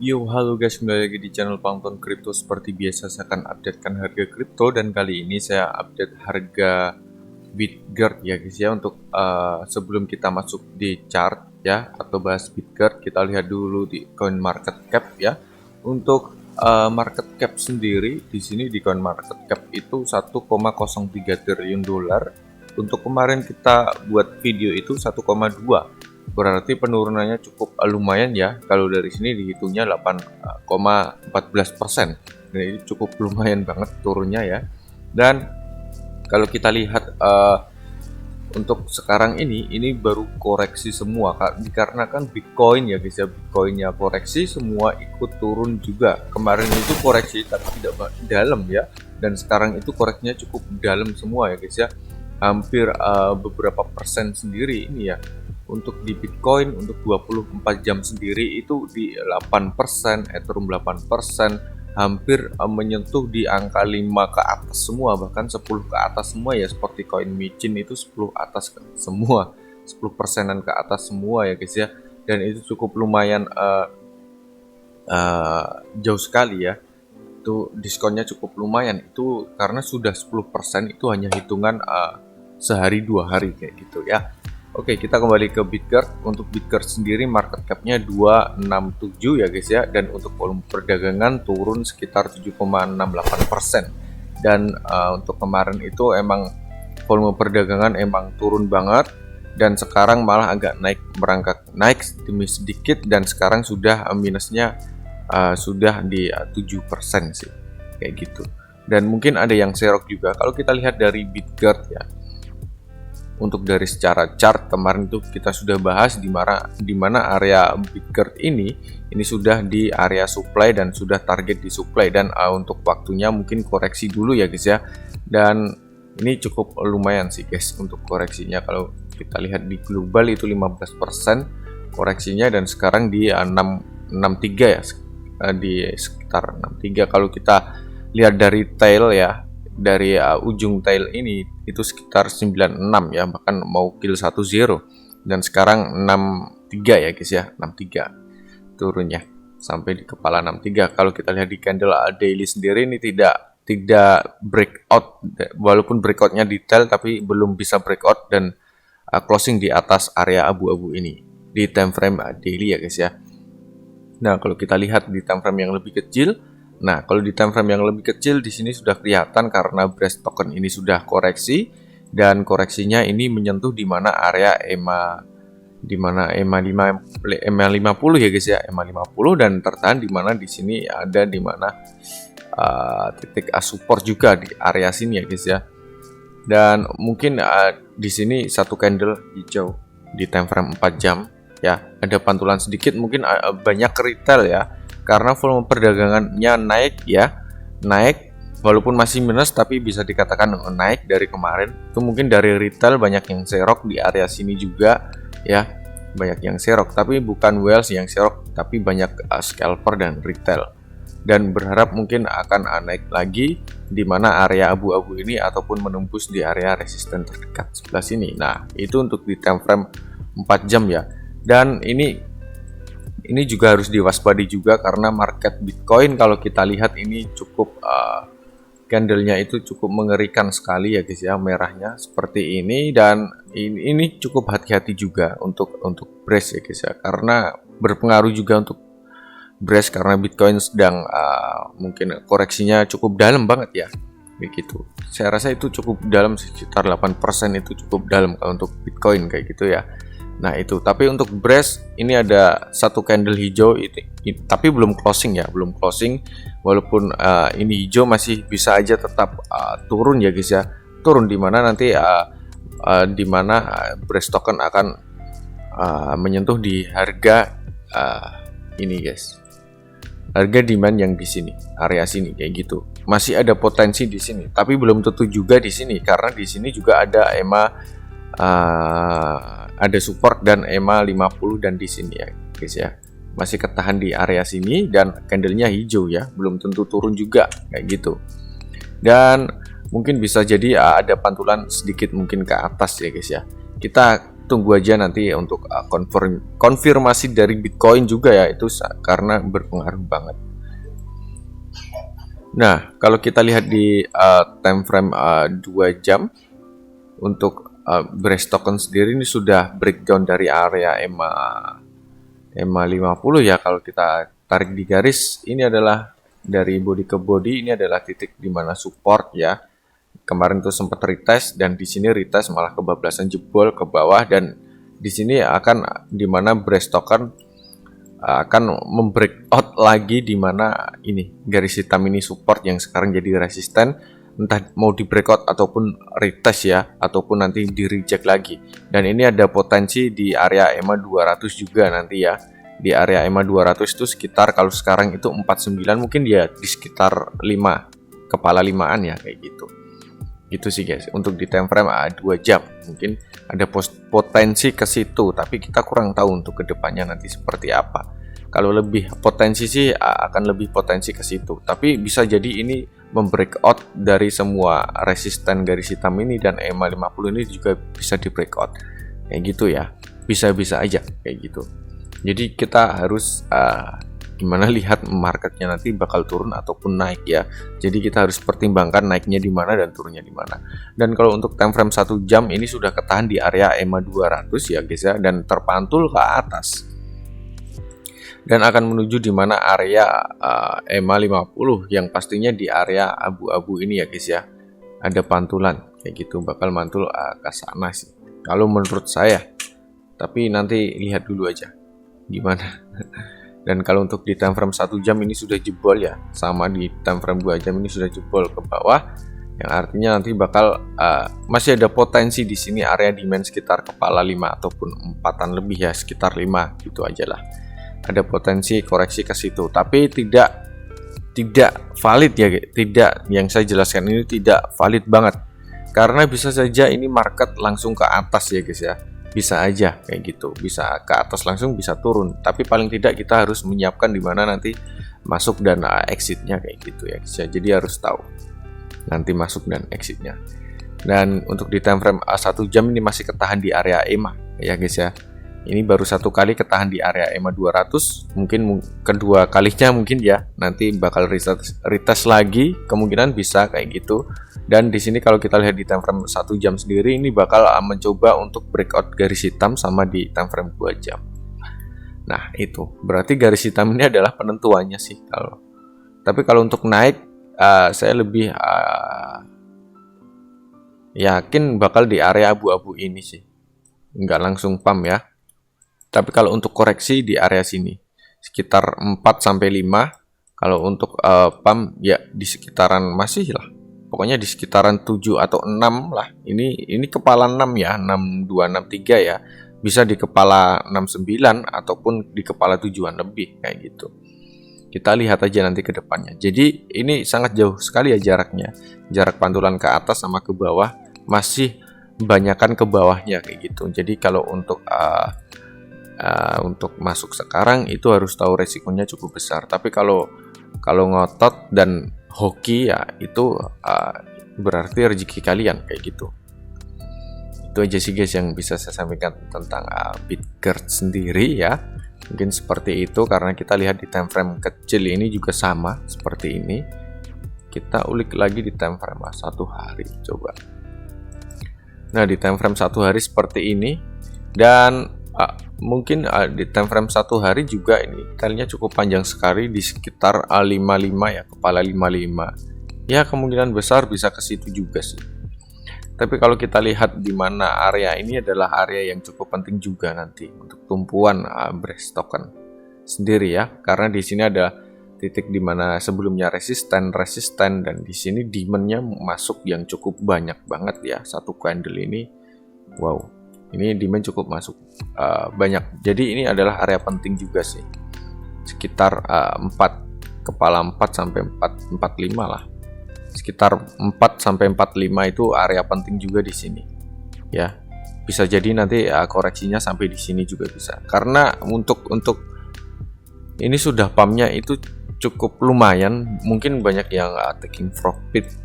Yo, halo guys, kembali lagi di channel Pangton Crypto. Seperti biasa saya akan updatekan harga kripto, dan kali ini saya update harga Bitgert ya guys ya. Untuk sebelum kita masuk di chart ya atau bahas Bitgert, kita lihat dulu di coin market cap ya. Untuk market cap sendiri di sini di coin market cap itu 1,03 triliun dolar. Untuk kemarin kita buat video itu 1,2, berarti penurunannya cukup lumayan ya. Kalau dari sini dihitungnya 8,14%. Nah, ini cukup lumayan banget turunnya ya. Dan kalau kita lihat untuk sekarang ini baru koreksi semua, dikarenakan Bitcoin ya guys ya, Bitcoinnya koreksi semua ikut turun juga. Kemarin itu koreksi tapi tidak dalam ya, dan sekarang itu koreksinya cukup dalam semua ya guys ya, hampir beberapa persen sendiri ini ya. Untuk di Bitcoin untuk 24 jam sendiri itu di 8%, Ethereum 8%, hampir menyentuh di angka 5 ke atas semua, bahkan 10 ke atas semua ya. Seperti koin micin itu 10 atas semua, 10%-an ke atas semua ya guys ya. Dan itu cukup lumayan jauh sekali ya. Itu diskonnya cukup lumayan, itu karena sudah 10% itu hanya hitungan sehari 2 hari kayak gitu ya. Oke, kita kembali ke Bitgert. Untuk Bitgert sendiri market cap-nya 267 ya guys ya, dan untuk volume perdagangan turun sekitar 7,68%. Dan untuk kemarin itu emang volume perdagangan emang turun banget, dan sekarang malah agak merangkak naik demi sedikit, dan sekarang sudah minusnya sudah di 7% sih kayak gitu. Dan mungkin ada yang serok juga kalau kita lihat dari Bitgert ya. Untuk dari secara chart kemarin itu kita sudah bahas di mana area Bitgert ini sudah di area supply dan sudah target di supply, dan untuk waktunya mungkin koreksi dulu ya guys ya. Dan ini cukup lumayan sih guys untuk koreksinya. Kalau kita lihat di global itu 15% koreksinya, dan sekarang di 63 ya, di sekitar 63. Kalau kita lihat dari tail ya, dari ujung tail ini itu sekitar 96 ya, bahkan mau kill 10, dan sekarang 63 ya guys ya, 63 turunnya sampai di kepala 63. Kalau kita lihat di candle daily sendiri ini tidak breakout, walaupun breakoutnya detail tapi belum bisa breakout dan closing di atas area abu-abu ini di time frame daily ya guys ya. Nah, kalau kita lihat di time frame yang lebih kecil, kalau di time frame yang lebih kecil di sini sudah kelihatan karena Brace token ini sudah koreksi, dan koreksinya ini menyentuh di mana area EMA, di mana EMA 50 ya guys ya, EMA 50, dan tertahan di mana di sini ada di mana titik support juga di area sini ya guys ya. Dan mungkin di sini satu candle hijau di time frame 4 jam ya, ada pantulan sedikit, mungkin banyak retail ya, karena volume perdagangannya naik ya, naik walaupun masih minus tapi bisa dikatakan naik dari kemarin. Itu mungkin dari retail banyak yang serok di area sini juga ya, banyak yang serok, tapi bukan whales yang serok, tapi banyak scalper dan retail. Dan berharap mungkin akan naik lagi di mana area abu-abu ini ataupun menembus di area resisten terdekat sebelah sini. Nah, itu untuk di time frame 4 jam ya. Dan ini juga harus diwaspadai juga karena market Bitcoin kalau kita lihat ini cukup candlenya itu cukup mengerikan sekali ya guys ya, merahnya seperti ini. Dan ini cukup hati-hati juga untuk Brace ya guys ya, karena berpengaruh juga untuk Brace karena Bitcoin sedang mungkin koreksinya cukup dalam banget ya begitu. Saya rasa itu cukup dalam, sekitar 8% itu cukup dalam kalau untuk Bitcoin kayak gitu ya. Nah itu, tapi untuk Brace ini ada satu candle hijau tapi belum closing ya, belum closing. Walaupun ini hijau masih bisa aja tetap turun ya guys ya, turun di mana nanti di mana Brace token akan menyentuh di harga ini guys, harga demand yang di sini, area sini kayak gitu. Masih ada potensi di sini, tapi belum tentu juga di sini karena di sini juga ada EMA ada support dan EMA 50, dan di sini ya guys ya masih ketahan di area sini, dan candlenya hijau ya, belum tentu turun juga kayak gitu. Dan mungkin bisa jadi ada pantulan sedikit mungkin ke atas ya guys ya. Kita tunggu aja nanti untuk konfirmasi dari Bitcoin juga ya, itu karena berpengaruh banget. Nah, kalau kita lihat di time frame 2 jam untuk Brace token sendiri ini sudah breakdown dari area EMA 50 ya. Kalau kita tarik di garis, ini adalah dari body ke body, ini adalah titik di mana support ya. Kemarin tuh sempat retest dan di sini retest malah kebablasan jebol ke bawah, dan di sini akan di mana Brace token akan membreakout lagi di mana ini garis hitam ini support yang sekarang jadi resisten, entah mau di breakout ataupun retest ya, ataupun nanti di reject lagi. Dan ini ada potensi di area EMA 200 juga nanti ya. Di area EMA 200 itu sekitar, kalau sekarang itu 49, mungkin dia di sekitar 5 kepala 5an ya, kayak gitu. Gitu sih guys untuk di time frame 2 jam. Mungkin ada potensi ke situ, tapi kita kurang tahu untuk kedepannya nanti seperti apa. Kalau lebih potensi sih akan lebih potensi ke situ, tapi bisa jadi ini membreakout dari semua resisten garis hitam ini, dan EMA 50 ini juga bisa di breakout kayak gitu ya. Bisa-bisa aja kayak gitu. Jadi kita harus gimana lihat marketnya nanti bakal turun ataupun naik ya. Jadi kita harus pertimbangkan naiknya di mana dan turunnya di mana. Dan kalau untuk time frame 1 jam ini sudah ketahan di area EMA 200 ya guys ya, dan terpantul ke atas. Dan akan menuju di mana area EMA 50 yang pastinya di area abu-abu ini ya guys ya. Ada pantulan kayak gitu, bakal mantul ke sana sih kalau menurut saya. Tapi nanti lihat dulu aja gimana. Dan kalau untuk di time frame 1 jam ini sudah jebol ya, sama di time frame 2 jam ini sudah jebol ke bawah, yang artinya nanti bakal masih ada potensi di sini area demand sekitar kepala 5 ataupun 4an lebih ya, sekitar 5 gitu aja lah. Ada potensi koreksi ke situ, tapi tidak valid ya, tidak, yang saya jelaskan ini tidak valid banget, karena bisa saja ini market langsung ke atas ya guys ya. Bisa aja kayak gitu, bisa ke atas langsung, bisa turun, tapi paling tidak kita harus menyiapkan di mana nanti masuk dan exitnya kayak gitu ya guys ya. Jadi harus tahu nanti masuk dan exitnya. Dan untuk di time frame 1 jam ini masih ketahan di area EMA ya guys ya. Ini baru 1 kali ketahan di area EMA 200, mungkin kedua kalinya mungkin ya nanti bakal retest lagi, kemungkinan bisa kayak gitu. Dan di sini kalau kita lihat di time frame 1 jam sendiri, ini bakal mencoba untuk breakout garis hitam sama di time frame 2 jam. Nah, itu berarti garis hitam ini adalah penentuannya sih kalau. Tapi kalau untuk naik, saya lebih yakin bakal di area abu-abu ini sih. Nggak langsung pump ya. Tapi kalau untuk koreksi di area sini sekitar 4 sampai 5. Kalau untuk pump ya di sekitaran masih lah. Pokoknya di sekitaran 7 atau 6 lah. Ini kepala 6 ya, 6263 ya. Bisa di kepala 69 ataupun di kepala 7-an lebih kayak gitu. Kita lihat aja nanti ke depannya. Jadi ini sangat jauh sekali ya jaraknya. Jarak pantulan ke atas sama ke bawah masih banyakkan ke bawahnya kayak gitu. Jadi kalau untuk masuk sekarang itu harus tahu resikonya cukup besar. Tapi kalau ngotot dan hoki ya itu berarti rezeki kalian kayak gitu. Itu aja sih guys yang bisa saya sampaikan tentang Bitgert sendiri ya. Mungkin seperti itu, karena kita lihat di time frame kecil ini juga sama seperti ini. Kita ulik lagi di time frame 1 hari coba. Nah di time frame 1 hari seperti ini, dan mungkin di time frame 1 hari juga ini tailnya cukup panjang sekali di sekitar 55 ya, kepala 55 ya, kemungkinan besar bisa ke situ juga sih. Tapi kalau kita lihat di mana area ini adalah area yang cukup penting juga nanti untuk tumpuan Brace token sendiri ya, karena di sini ada titik di mana sebelumnya resisten, dan di sini demandnya masuk yang cukup banyak banget ya, satu candle ini. Wow, ini demand cukup masuk banyak. Jadi ini adalah area penting juga sih, sekitar 4 kepala 4 sampai 45 lah. Sekitar 4 sampai 45 itu area penting juga di sini. Ya. Bisa jadi nanti koreksinya sampai di sini juga bisa. Karena untuk ini sudah pumpnya itu cukup lumayan. Mungkin banyak yang taking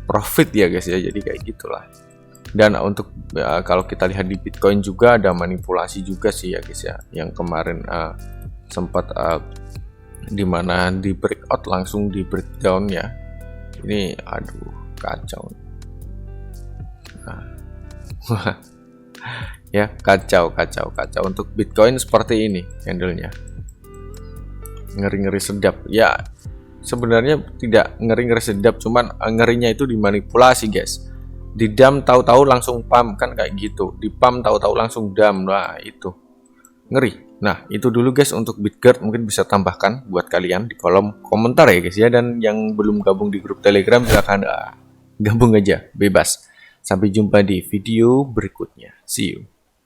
profit ya guys ya. Jadi kayak gitulah. Dan untuk kalau kita lihat di Bitcoin juga ada manipulasi juga sih ya guys ya, yang kemarin sempat dimana di breakout langsung di breakdown ya. Ini aduh kacau. Nah. Ya kacau untuk Bitcoin seperti ini handle-nya, ngeri-ngeri sedap ya. Sebenarnya tidak ngeri-ngeri sedap, cuman ngerinya itu dimanipulasi guys. Di dump tahu-tahu langsung pump kan kayak gitu, di pump tahu-tahu langsung dump. Nah itu ngeri. Nah itu dulu guys untuk Bitgert, mungkin bisa tambahkan buat kalian di kolom komentar ya guys ya. Dan yang belum gabung di grup Telegram silahkan gabung aja, bebas. Sampai jumpa di video berikutnya, see you.